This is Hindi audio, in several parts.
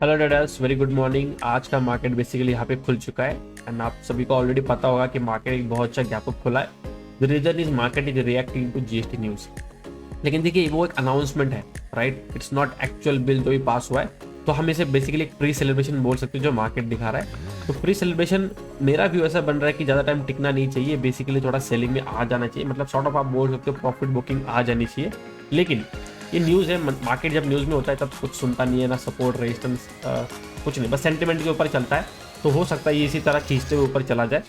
Hello traders, very good morning. आज का मार्केट बेसिकली यहाँ पे खुल चुका है एंड आप सभी को ऑलरेडी पता होगा कि मार्केट एक बहुत अच्छा गैप अप खुला है। The reason is market is reacting to GST news. लेकिन देखिए, वो एक अनाउंसमेंट है, right? It's not actual bill जो भी पास हुआ है। तो हम इसे बेसिकली एक प्री सेलिब्रेशन बोल सकते हैं जो मार्केट दिखा रहा है। तो प्री सेलिब्रेशन मेरा व्यू ऐसा बन रहा है कि ज़्यादा टाइम टिकना नहीं चाहिए, बेसिकली थोड़ा सेलिंग में आ जाना चाहिए। मतलब सॉर्ट ऑफ आप बोल सकते हो प्रॉफिट बुकिंग आ जानी चाहिए। लेकिन ये न्यूज़ है, मार्केट जब न्यूज़ में होता है तब कुछ सुनता नहीं है, ना सपोर्ट रेजिस्टेंस, कुछ नहीं, बस सेंटिमेंट के ऊपर चलता है। तो हो सकता है ये इसी तरह खींचते हुए ऊपर चला जाए।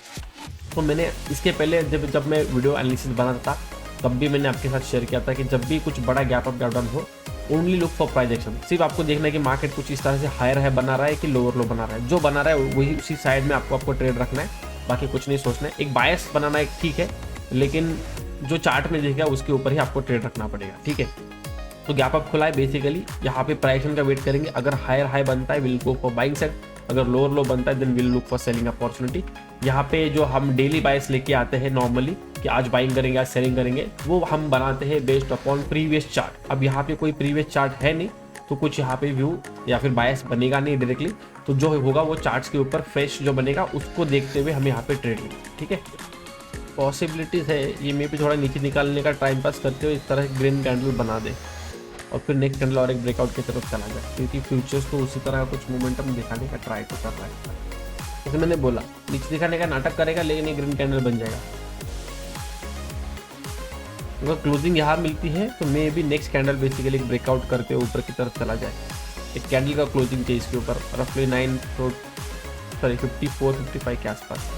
तो मैंने इसके पहले जब मैं वीडियो एनालिसिस बनाता था तब भी मैंने आपके साथ शेयर किया था कि जब भी कुछ बड़ा गैप अप गैप डाउन हो, only look for price action. सिर्फ आपको देखना है कि मार्केट कुछ इस तरह से हायर है बना रहा है कि लोअर लो बना रहा है। जो बना रहा है वही उसी साइड में आपको ट्रेड रखना है, बाकी कुछ नहीं सोचना है। एक बायस बनाना एक ठीक है, लेकिन जो चार्ट में दिखेगा उसके ऊपर ही आपको ट्रेड रखना पड़ेगा, ठीक है? तो गैप अप खुला है, बेसिकली यहाँ पे प्राइस एक्शन का वेट करेंगे। अगर हायर हाई बनता है will go for buying side, अगर लोअर लो बनता है then will look for selling opportunity. यहाँ पे जो हम डेली बायस लेके आते हैं नॉर्मली कि आज बाइंग करेंगे आज सेलिंग करेंगे, वो हम बनाते हैं बेस्ड अपॉन प्रीवियस चार्ट। अब यहाँ पे कोई प्रीवियस चार्ट है नहीं, तो कुछ यहाँ पे व्यू या फिर बायस बनेगा नहीं डायरेक्टली। तो जो होगा वो चार्ट्स के ऊपर फ्रेश जो बनेगा उसको देखते हुए हमें यहाँ पे ट्रेड लेंगे, ठीक है? पॉसिबिलिटीज है ये मे भी थोड़ा नीचे निकालने का, टाइम पास करते हुए इस तरह ग्रीन कैंडल बना दे और फिर नेक्स्ट कैंडल और एक ब्रेकआउट की तरफ चला जाए, क्योंकि फ्यूचर्स को उसी तरह कुछ मोमेंटम दिखाने का ट्राई तो कर रहा है। जैसे मैंने बोला, नीचे दिखाने का नाटक करेगा लेकिन ये ग्रीन कैंडल बन जाएगा। अगर क्लोजिंग यहाँ मिलती है तो मे भी नेक्स्ट कैंडल बेसिकली एक ब्रेकआउट करके ऊपर की तरफ चला जाए। एक कैंडल का क्लोजिंग चाहिए इसके ऊपर रफली 54-55 के आसपास।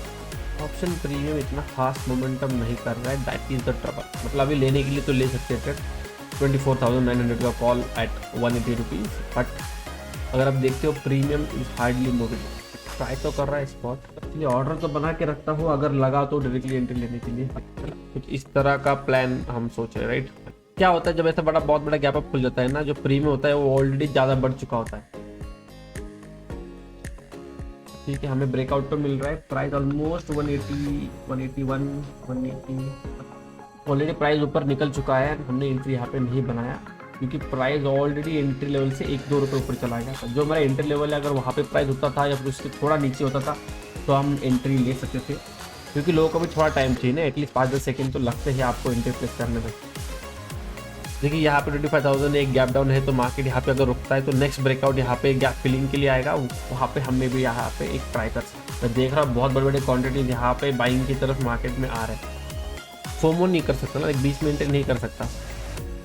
ऑप्शन प्रीमियम इतना फास्ट मोमेंटम नहीं कर रहा है, दैट इज द ट्रबल। मतलब अभी लेने के लिए तो ले सकते हैं 24,900 का कॉल एट 180 रुपीज़, बट अगर आप देखते हो premium is hardly moving. Try तो कर रहा है स्पॉट, इसलिए ऑर्डर तो बना के रखता हूँ, अगर लगा तो डायरेक्टली एंट्री लेने के लिए। कुछ इस तरह का प्लान हम सोच रहे हैं, राइट? क्या होता है जब ऐसा बहुत बड़ा गैप अप खुल जाता है ना, जो प्रीमियम होता है वो ऑलरेडी ज़्यादा बढ़ चुका होता है। ठीक है, हमें ब्रेकआउट तो मिल रहा है, प्राइस ऑलमोस्ट 180, 181, 180 ऑलरेडी प्राइस ऊपर निकल चुका है। हमने एंट्री यहाँ पे नहीं बनाया क्योंकि प्राइस ऑलरेडी एंट्री लेवल से 1-2 रुपये ऊपर चला गया था। जो हमारा एंट्री लेवल है, अगर वहाँ पे प्राइस होता था या फिर उसके थोड़ा नीचे होता था तो हम एंट्री ले सकते थे, क्योंकि लोगों को भी थोड़ा टाइम चाहिए ना, एटलीस्ट 5-10 सेकेंड तो लगते हैं आपको एंट्री प्लेस करने में। देखिए यहाँ पे 25,000 एक गैप डाउन है, तो मार्केट यहाँ पे अगर रुकता है तो नेक्स्ट ब्रेकआउट यहाँ पे गैप फिलिंग के लिए आएगा, वहाँ पे हमें भी यहाँ पे एक ट्राई कर सकते हैं। मैं देख रहा हूँ बहुत बड़े बड़े क्वांटिटीज यहाँ पे बाइंग की तरफ मार्केट में आ रहे हैं। फोमो नहीं कर सकता ना, एक 20 मिनट नहीं कर सकता।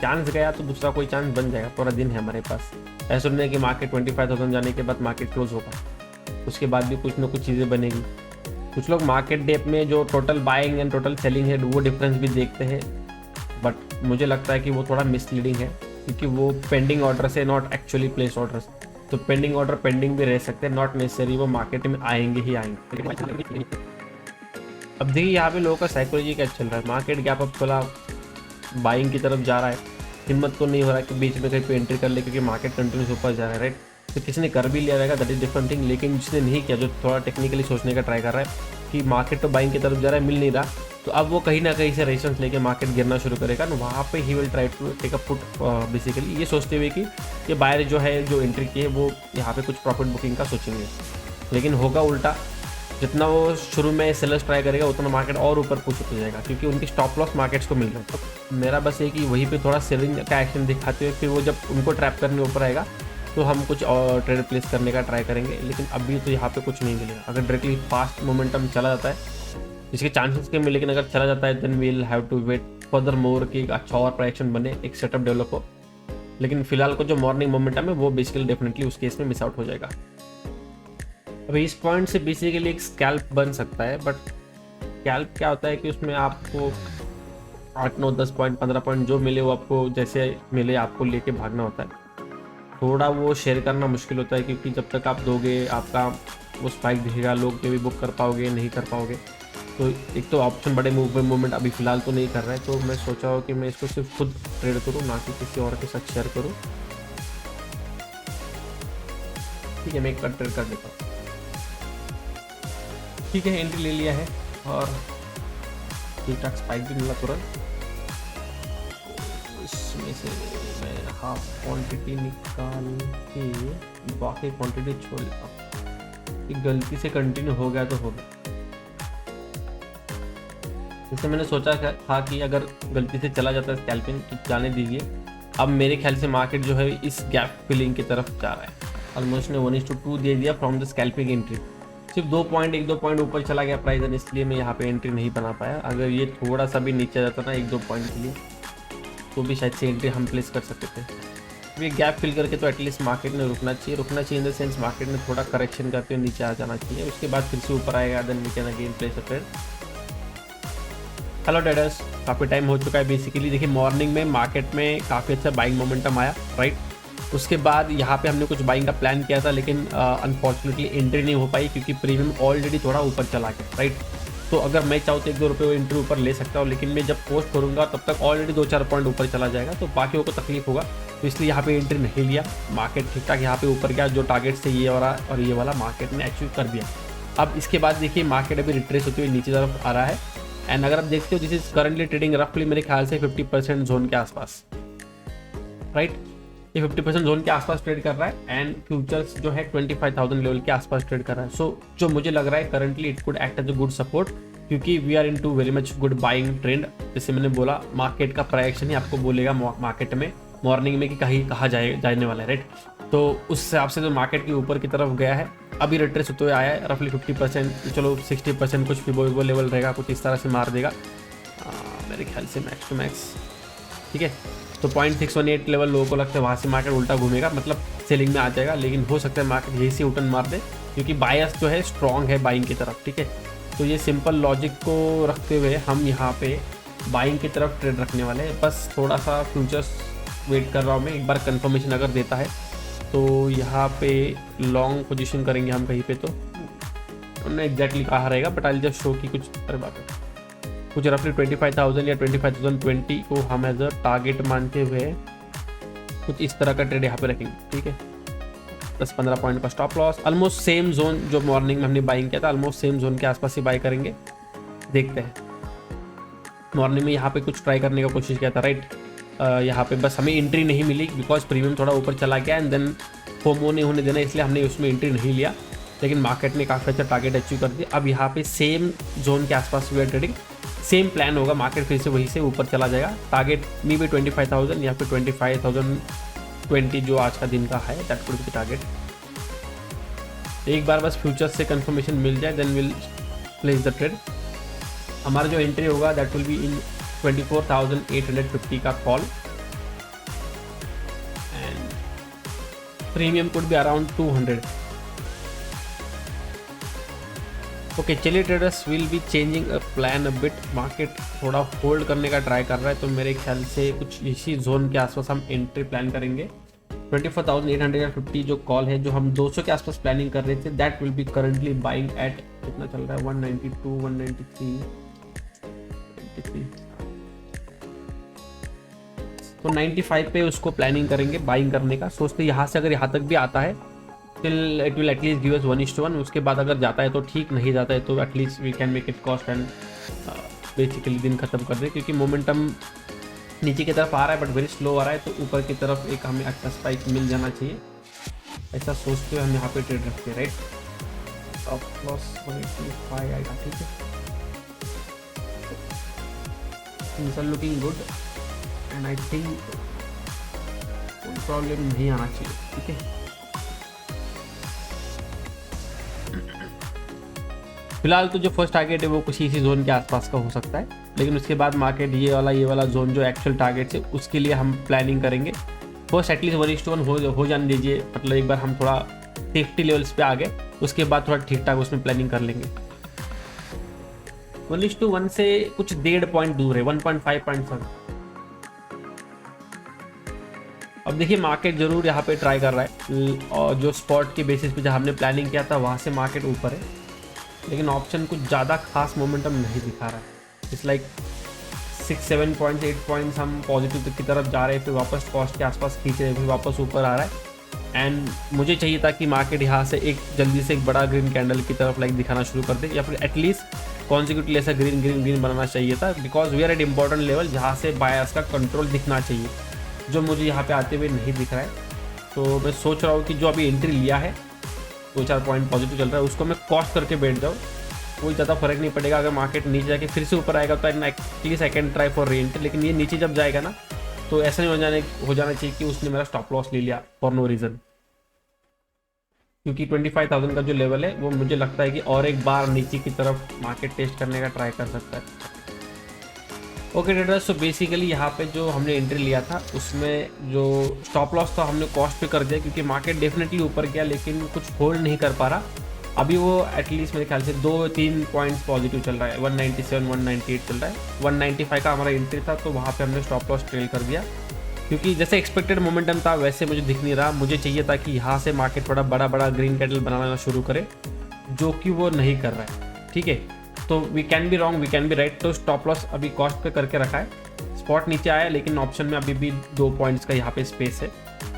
चांस गया तो दूसरा कोई चांस बन जाएगा, पूरा दिन है हमारे पास। ऐसा सुनने है कि मार्केट 25,000 जाने के बाद मार्केट क्लोज होगा, उसके बाद भी कुछ ना कुछ चीज़ें बनेगी। कुछ लोग मार्केट डेप में जो total buying and total selling है वो डिफरेंस भी देखते हैं, बट मुझे लगता है कि वो थोड़ा मिसलीडिंग है, क्योंकि वो पेंडिंग ऑर्डर से नॉट एक्चुअली प्लेस ऑर्डर्स। तो पेंडिंग ऑर्डर पेंडिंग भी रह सकते हैं, नॉट नेसेसरी वो मार्केट में आएंगे ही आएंगे। अब देखिए यहाँ पे लोगों का साइकोलॉजी क्या चल रहा है। मार्केट गैप अप खुला, बाइंग की तरफ जा रहा है, हिम्मत तो नहीं हो रहा है कि बीच में कहीं पे एंट्री कर ले, क्योंकि मार्केट कंटिन्यूस ऊपर जा रहा है, राइट? तो किसी ने कर भी लिया रहेगा, दैट इज डिफरेंट थिंग। लेकिन जिसने नहीं किया, जो थोड़ा टेक्निकली सोचने का ट्राई कर रहा है कि मार्केट तो बाइंग की तरफ जा रहा है, मिल नहीं रहा, तो अब वो कहीं ना कहीं से रेजिस्टेंस लेके मार्केट गिरना शुरू करेगा ना, वहाँ पे ही will try to take a foot, basically ये सोचते हुए कि ये बायर जो है जो एंट्री की है वो यहाँ पे कुछ प्रॉफिट बुकिंग का सोचेंगे। लेकिन होगा उल्टा, जितना वो शुरू में सेलर्स ट्राई करेगा उतना मार्केट और ऊपर पुश हो जाएगा, क्योंकि उनकी स्टॉप लॉस मार्केट्स को मिल रहा है। तो मेरा बस ये कि वहीं पे थोड़ा सेलिंग का एक्शन दिखाते हुए फिर वो जब उनको ट्रैप करने ऊपर आएगा तो हम कुछ और ट्रेड प्लेस करने का ट्राई करेंगे। लेकिन अभी तो यहाँ पे कुछ नहीं मिलेगा। अगर डायरेक्टली फास्ट मोमेंटम चला जाता है, जिसके चांसेस कम है, लेकिन अगर चला जाता है then we will have to wait further more कि एक अच्छा और प्राइक्शन बने, एक सेटअप डेवलप हो। लेकिन फिलहाल को जो मॉर्निंग मोमेंटम है वो बेसिकली डेफिनेटली उस केस में मिस आउट हो जाएगा। अभी इस पॉइंट से बेसिकली एक स्कैल्प बन सकता है, बट स्कैल्प क्या होता है कि उसमें आपको 8, 9, 10 पॉइंट 15 पॉइंट जो मिले वो आपको जैसे मिले आपको लेके भागना होता है। थोड़ा वो शेयर करना मुश्किल होता है, क्योंकि जब तक आप दोगे आपका वो स्पाइक दिखेगा, लोग के भी बुक कर पाओगे नहीं कर पाओगे। तो एक तो ऑप्शन बड़े मूवमेंट अभी फिलहाल तो नहीं कर रहा है, तो मैं सोचा हो कि मैं इसको सिर्फ खुद ट्रेड करूँ, ना कि किसी और के साथ शेयर करूँ। ठीक है, मैं एक ट्रेड कर देता हूँ। ठीक है, एंट्री ले लिया है और ठीक ठाक स्पाइक भी मिला तुरंत। इसमें से मैं हाफ क्वांटिटी निकाल के बाकी क्वांटिटी छोड़ देता हूँ, गलती से कंटिन्यू हो गया तो हो गया। जैसे मैंने सोचा था कि अगर गलती से चला जाता है स्कैल्पिंग तो जाने दीजिए। अब मेरे ख्याल से मार्केट जो है इस गैप फिलिंग की तरफ जा रहा है। ऑलमोस्ट ने 1:2 दे दिया फ्रॉम द स्कैल्पिंग एंट्री। सिर्फ 1-2 पॉइंट ऊपर चला गया प्राइस, इसलिए मैं यहाँ पे एंट्री नहीं बना पाया। अगर ये थोड़ा सा भी नीचे जाता ना 1-2 पॉइंट के लिए तो भी शायद से एंट्री हम प्लेस कर सकते थे। ये गैप फिल करके तो एटलीस्ट मार्केट ने रुकना चाहिए इन द सेंस मार्केट ने थोड़ा करेक्शन करते हुए नीचे आ जाना चाहिए, उसके बाद फिर से ऊपर आएगा, then we can again place a trade. Hello traders, काफ़ी टाइम हो चुका है। बेसिकली देखिए मॉर्निंग में मार्केट में काफ़ी अच्छा बाइंग मोमेंटम आया, राइट। उसके बाद यहाँ पे हमने कुछ बाइंग का प्लान किया था, लेकिन अनफॉर्चुनेटली एंट्री नहीं हो पाई क्योंकि प्रीमियम ऑलरेडी थोड़ा ऊपर चला गया, राइट। तो अगर मैं चाहूँ तो 1-2 रुपये एंट्री ऊपर ले सकता हूँ, लेकिन मैं जब पोस्ट करूँगा तब तक ऑलरेडी 2-4 पॉइंट ऊपर चला जाएगा, तो बाकियों को तकलीफ होगा। तो इसलिए यहाँ पे एंट्री नहीं लिया। मार्केट ठीक ठाक यहाँ पे ऊपर गया, जो टारगेट से ये वाला और ये वाला मार्केट ने अचीव कर दिया। अब इसके बाद देखिए मार्केट अभी रिट्रेस होते हुए नीचे तरफ आ रहा है, एंड अगर आप देखते हो दिस इज करंटली ट्रेडिंग रफली मेरे ख्याल से 50% जोन के आसपास, राइट। ये 50% जोन के आसपास ट्रेड कर रहा है, एंड फ्यूचर्स जो है 25,000 लेवल के आसपास ट्रेड कर रहा है। सो जो मुझे लग रहा है currently it could act as a good support, क्योंकि we are into very much good buying trend. जैसे मैंने बोला मार्केट का प्राइक्शन ही आपको बोलेगा मार्केट में मॉर्निंग में कि कहाँ जाने वाला है, राइट। तो उस हिसाब से तो मार्केट के ऊपर की तरफ गया है, अभी रिट्रेस होते हुए आया है रफली 50%, चलो 60% कुछ फिबो लेवल रहेगा, कुछ इस तरह से मार देगा मेरे ख्याल से मैक्स टू मैक्स, ठीक है। तो 0.618 लेवल लोगों को लगता है वहाँ से मार्केट उल्टा घूमेगा, मतलब सेलिंग में आ जाएगा, लेकिन हो सकता है मार्केट यही से उटन मार दे क्योंकि बायस जो है स्ट्रॉन्ग है बाइंग की तरफ, ठीक है। तो ये सिंपल लॉजिक को रखते हुए हम यहाँ पे बाइंग की तरफ ट्रेड रखने वाले हैं। बस थोड़ा सा फ्यूचर्स वेट कर रहा हूँ मैं, एक बार कंफर्मेशन अगर देता है तो यहाँ पे लॉन्ग पोजीशन करेंगे हम कहीं पे। तो उन्होंने एग्जैक्टली कहा रहेगा, बट आई जस्ट शो की कुछ अरे बात है कुछ रफली 25,000 या 25,020 को हम एज अ टारगेट मानते हुए कुछ इस तरह का ट्रेड यहाँ पे रखेंगे, ठीक है। 10-15 पॉइंट का stop loss, almost same zone जो मॉर्निंग में हमने बाइंग किया था, ऑलमोस्ट सेम जोन के आसपास ही बाई करेंगे। देखते हैं, मॉर्निंग में यहाँ पे कुछ ट्राई करने का कोशिश किया था, राइट। यहाँ पे बस हमें एंट्री नहीं मिली बिकॉज प्रीमियम थोड़ा ऊपर चला गया, एंड देन फोमो नहीं होने देना, इसलिए हमने उसमें एंट्री नहीं लिया, लेकिन मार्केट ने काफ़ी अच्छा टारगेट अचीव कर दिया। अब यहाँ पे सेम जोन के आसपास we are trading, same plan होगा, मार्केट फिर से वहीं से ऊपर चला जाएगा। टारगेट मी भी 25,000 या फिर 25,020 जो आज का दिन का है, दैट वुड बी टारगेट। एक बार बस फ्यूचर्स से कंफर्मेशन मिल जाए then will place the trade. हमारा जो एंट्री होगा दैट विल बी इन 24,850 का call, and premium could be around 200। Okay चलिए traders, will be changing a plan a bit. Market थोड़ा होल्ड करने का ट्राई कर रहा है, तो मेरे ख्याल से कुछ इसी जोन के आसपास हम एंट्री प्लान करेंगे। 24,850 जो कॉल है, जो हम 200 के आसपास प्लानिंग कर रहे थे, that will be currently buying eight कितना चल रहा है 192, 193, तो 95 पे उसको प्लानिंग करेंगे बाइंग करने का। सोचते यहाँ से अगर यहाँ तक भी आता है till it will at least give us 1:1। उसके बाद अगर जाता है तो ठीक, नहीं जाता है तो at least we can make it cost and basically दिन खत्म कर दे, क्योंकि मोमेंटम नीचे की तरफ आ रहा है बट वेरी स्लो आ रहा है, तो ऊपर की तरफ एक हमें अच्छा स्पाइक मिल जाना चाहिए, ऐसा सोचते हुए हम यहाँ पे ट्रेड रखते हैं, राइट। स्टॉप लॉस 185 आएगा, ठीक है। Things are looking good and I think कोई प्रॉब्लम नहीं आना चाहिए, ठीक है। फिलहाल तो जो फर्स्ट टारगेट है वो कुछ इसी जोन के आसपास का हो सकता है, लेकिन उसके बाद मार्केट ये वाला जोन जो एक्चुअल टारगेट है उसके लिए हम प्लानिंग करेंगे। फर्स्ट एटलीस्ट 1:1 हो जाने दीजिए, मतलब एक बार हम थोड़ा सेफ्टी लेवल्स पे आ गए, उसके बाद थोड़ा ठीक ठाक उसमें प्लानिंग कर लेंगे। 1:1 से कुछ 1.5 पॉइंट दूर है, 1.5 पॉइंट। अब देखिए मार्केट जरूर यहाँ पे ट्राई कर रहा है, और जो स्पॉट के बेसिस पे जहाँ हमने प्लानिंग किया था वहाँ से मार्केट ऊपर है, लेकिन ऑप्शन कुछ ज़्यादा खास मोमेंटम नहीं दिखा रहा है। इट्स लाइक 6-7 पॉइंट्स 8 पॉइंट्स हम पॉजिटिव की तरफ जा रहे हैं, फिर वापस कॉस्ट के आसपास खींच रहे हैं, फिर वापस ऊपर आ रहा है। एंड मुझे चाहिए था कि मार्केट यहाँ से एक जल्दी से एक बड़ा ग्रीन कैंडल की तरफ लाइक दिखाना शुरू कर दे, या फिर एटलीस्ट कॉन्सिक्यूटिवली ऐसा ग्रीन बनाना चाहिए था, because we are at important level जहाँ से बायर्स का कंट्रोल दिखना चाहिए, जो मुझे यहाँ पे आते हुए नहीं दिख रहा है। तो मैं सोच रहा हूँ कि जो अभी एंट्री लिया है 2-4 पॉइंट पॉजिटिव चल रहा है उसको मैं कॉस्ट करके बैठ जाऊँ, कोई ज़्यादा फर्क नहीं पड़ेगा। अगर मार्केट नीचे जाके फिर से ऊपर आएगा तो at least I can try for re entry, लेकिन ये नीचे जब जाएगा ना तो ऐसा नहीं हो जाना चाहिए कि उसने मेरा स्टॉप लॉस ले लिया फॉर नो रीज़न, क्योंकि 25,000 का जो लेवल है वो मुझे लगता है कि और एक बार नीचे की तरफ मार्केट टेस्ट करने का ट्राई कर सकता है। ओके ट्रेडर्स, सो बेसिकली यहाँ पे जो हमने एंट्री लिया था उसमें जो स्टॉप लॉस था हमने कॉस्ट पे कर दिया, क्योंकि मार्केट डेफिनेटली ऊपर गया लेकिन कुछ होल्ड नहीं कर पा रहा। अभी वो एटलीस्ट मेरे ख्याल से 2-3 पॉइंट्स पॉजिटिव चल रहा है, 197 198 चल रहा है। 195 का हमारा एंट्री था तो वहाँ पे हमने स्टॉप लॉस ट्रेल कर दिया, क्योंकि जैसे एक्सपेक्टेड मोमेंटम था वैसे मुझे दिख नहीं रहा। मुझे चाहिए था कि यहाँ से मार्केट थोड़ा बड़ा बड़ा ग्रीन कैंडल बनाना शुरू करे, जो कि वो नहीं कर रहा है। ठीक है, तो we can be wrong, we can be right. तो स्टॉप लॉस अभी कॉस्ट पे करके रखा है। स्पॉट नीचे आया लेकिन ऑप्शन में अभी भी 2 पॉइंट्स का यहाँ पे स्पेस है।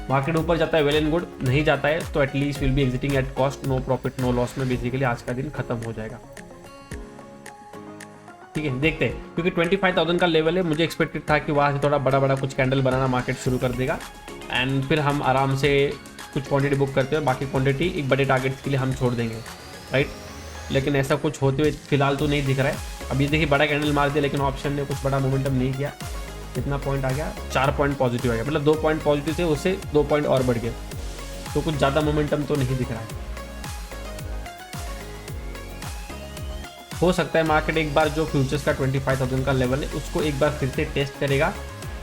मार्केट ऊपर जाता है वेल एंड गुड, नहीं जाता है तो at least will be exiting at cost, no profit no loss में बेसिकली आज का दिन खत्म हो जाएगा। ठीक है, देखते हैं, क्योंकि 25,000 का लेवल है। मुझे एक्सपेक्टेड था कि वहाँ से थोड़ा बड़ा बड़ा कुछ कैंडल बनाना मार्केट शुरू कर देगा एंड फिर हम आराम से कुछ क्वांटिटी बुक करते हुए बाकी क्वांटिटी एक बड़े टारगेट्स के लिए हम छोड़ देंगे, राइट। लेकिन ऐसा कुछ होते हुए फिलहाल तो नहीं दिख रहा है। अभी देखिए बड़ा कैंडल मार दिया लेकिन ऑप्शन ने कुछ बड़ा मोमेंटम नहीं किया। कितना पॉइंट आ गया, 4 पॉइंट पॉजिटिव आ गया, मतलब 2 पॉइंट पॉजिटिव थे उससे 2 पॉइंट और बढ़ गया, तो कुछ ज़्यादा मोमेंटम तो नहीं दिख रहा है। हो सकता है मार्केट एक बार जो फ्यूचर्स का 25,000 का लेवल है उसको एक बार फिर से टेस्ट करेगा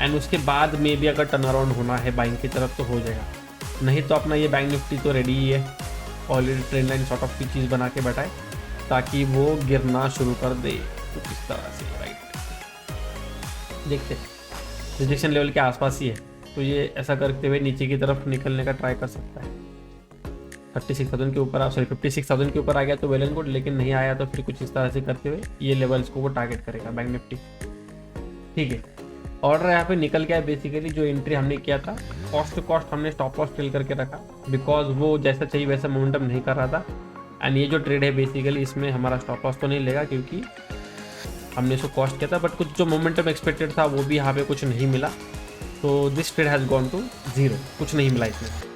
एंड उसके बाद में भी अगर टर्न अराउंड होना है बाइंग की तरफ तो हो जाएगा, नहीं तो अपना ये बैंक निफ्टी तो रेडी ही है, already trend line sort of की चीज़ बना के बैठा है ताकि वो गिरना शुरू कर दे कुछ इस तरह से, राइट। देखते हैं, रिजेक्शन लेवल के आसपास ही है तो ये ऐसा करते हुए नीचे की तरफ निकलने का ट्राई कर सकता है। 36,000 के ऊपर, सॉरी 56,000 के ऊपर आ गया तो वेल एंड गुड, लेकिन नहीं आया तो फिर कुछ इस तरह से करते हुए ये लेवल्स को वो टारगेट करेगा बैंक निफ्टी। ठीक है, ऑर्डर यहाँ पे निकल गया। बेसिकली जो एंट्री हमने किया था कॉस्ट टू कॉस्ट हमने स्टॉप लॉस ट्रेल करके रखा, बिकॉज वो जैसा चाहिए वैसा मोमेंटम नहीं कर रहा था। एंड ये जो ट्रेड है बेसिकली इसमें हमारा स्टॉप लॉस तो नहीं लेगा क्योंकि हमने इसको कॉस्ट किया था, बट कुछ जो मोमेंटम एक्सपेक्टेड था वो भी यहाँ पे कुछ नहीं मिला, तो this trade has gone to 0, कुछ नहीं मिला इसमें।